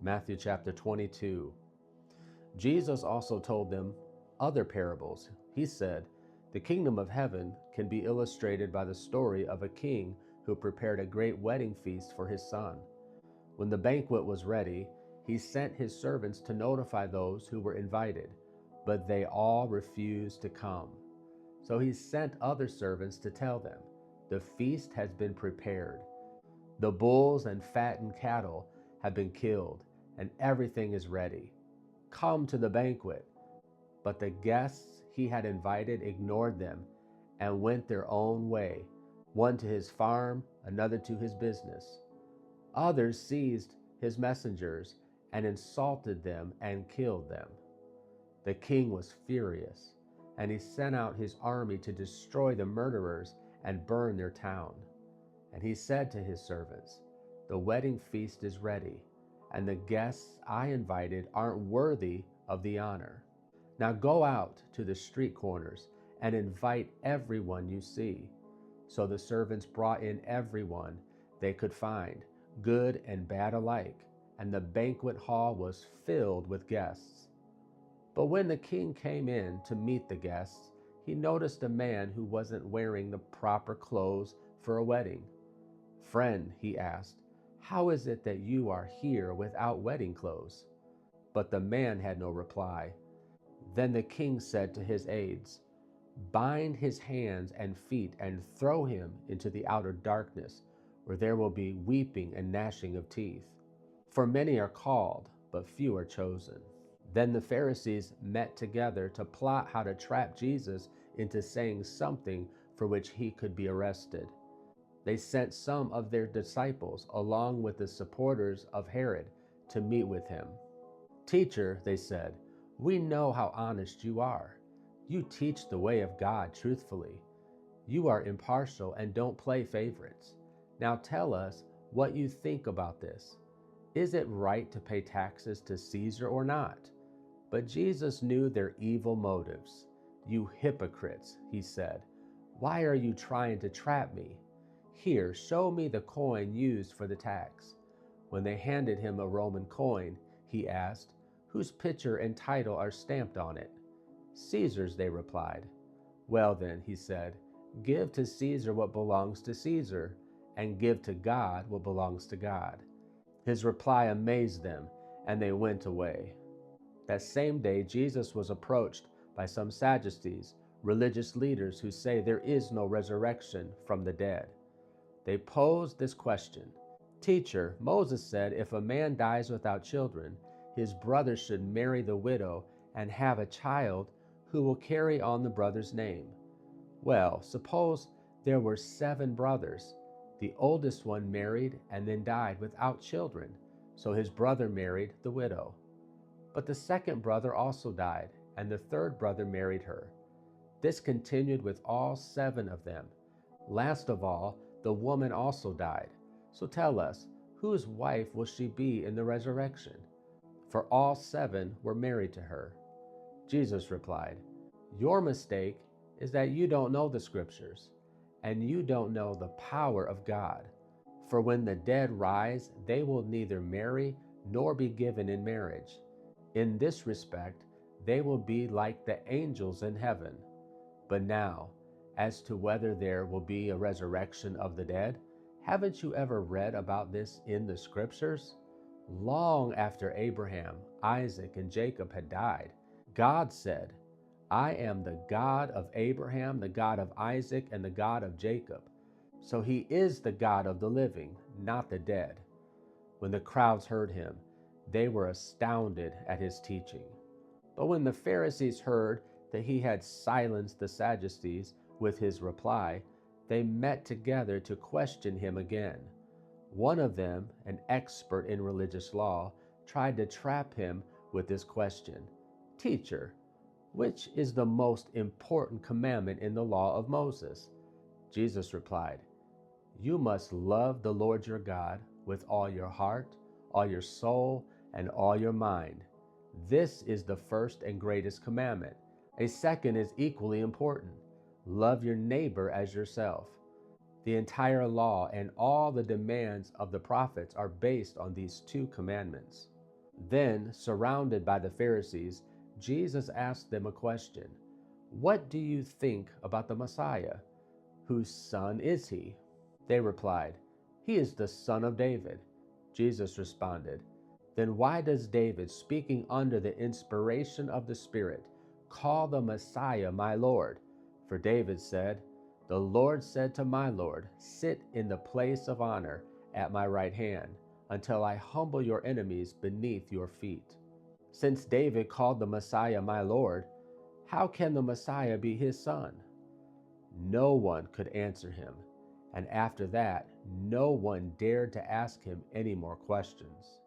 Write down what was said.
Matthew chapter 22. Jesus also told them other parables. He said, "The kingdom of heaven can be illustrated by the story of a king who prepared a great wedding feast for his son. When the banquet was ready, he sent his servants to notify those who were invited, but they all refused to come. So he sent other servants to tell them, 'The feast has been prepared. The bulls and fattened cattle have been killed, and everything is ready. Come to the banquet.' But the guests he had invited ignored them and went their own way, one to his farm, another to his business. Others seized his messengers and insulted them and killed them. The king was furious, and he sent out his army to destroy the murderers and burn their town. And he said to his servants, 'The wedding feast is ready, and the guests I invited aren't worthy of the honor. Now go out to the street corners and invite everyone you see.' So the servants brought in everyone they could find, good and bad alike, and the banquet hall was filled with guests. But when the king came in to meet the guests, he noticed a man who wasn't wearing the proper clothes for a wedding. 'Friend,' he asked, 'how is it that you are here without wedding clothes?' But the man had no reply. Then the king said to his aides, 'Bind his hands and feet and throw him into the outer darkness, where there will be weeping and gnashing of teeth. For many are called, but few are chosen.' Then the Pharisees met together to plot how to trap Jesus into saying something for which he could be arrested. They sent some of their disciples along with the supporters of Herod to meet with him. 'Teacher,' they said, 'we know how honest you are. You teach the way of God truthfully. You are impartial and don't play favorites. Now tell us what you think about this. Is it right to pay taxes to Caesar or not?' But Jesus knew their evil motives. 'You hypocrites,' he said, 'why are you trying to trap me? Here, show me the coin used for the tax.' When they handed him a Roman coin, he asked, 'Whose picture and title are stamped on it?' 'Caesar's,' they replied. 'Well then,' he said, 'give to Caesar what belongs to Caesar, and give to God what belongs to God.' His reply amazed them, and they went away. That same day, Jesus was approached by some Sadducees, religious leaders who say there is no resurrection from the dead. They posed this question: 'Teacher, Moses said if a man dies without children, his brother should marry the widow and have a child who will carry on the brother's name. Well, suppose there were 7 brothers. The oldest one married and then died without children, so his brother married the widow. But the second brother also died, and the third brother married her. This continued with all 7 of them. Last of all, the woman also died. So tell us, whose wife will she be in the resurrection? For all 7 were married to her.' Jesus replied, 'Your mistake is that you don't know the scriptures, and you don't know the power of God. For when the dead rise, they will neither marry nor be given in marriage. In this respect, they will be like the angels in heaven. But now, as to whether there will be a resurrection of the dead, haven't you ever read about this in the scriptures? Long after Abraham, Isaac, and Jacob had died, God said, 'I am the God of Abraham, the God of Isaac, and the God of Jacob.' So he is the God of the living, not the dead." When the crowds heard him, they were astounded at his teaching. But when the Pharisees heard that he had silenced the Sadducees with his reply, they met together to question him again. One of them, an expert in religious law, tried to trap him with this question: "Teacher, which is the most important commandment in the law of Moses?" Jesus replied, "You must love the Lord your God with all your heart, all your soul, and all your mind. This is the first and greatest commandment. A second is equally important. Love your neighbor as yourself. The entire law and all the demands of the prophets are based on these 2 commandments." Then, surrounded by the Pharisees, Jesus asked them a question. What do you think about the Messiah? Whose son is he? They replied, He is the son of David. Jesus responded, Then why does David, speaking under the inspiration of the Spirit, call the Messiah my Lord? For David said, The Lord said to my Lord, Sit in the place of honor at my right hand, until I humble your enemies beneath your feet. Since David called the Messiah my Lord, how can the Messiah be his son? No one could answer him, and after that, no one dared to ask him any more questions.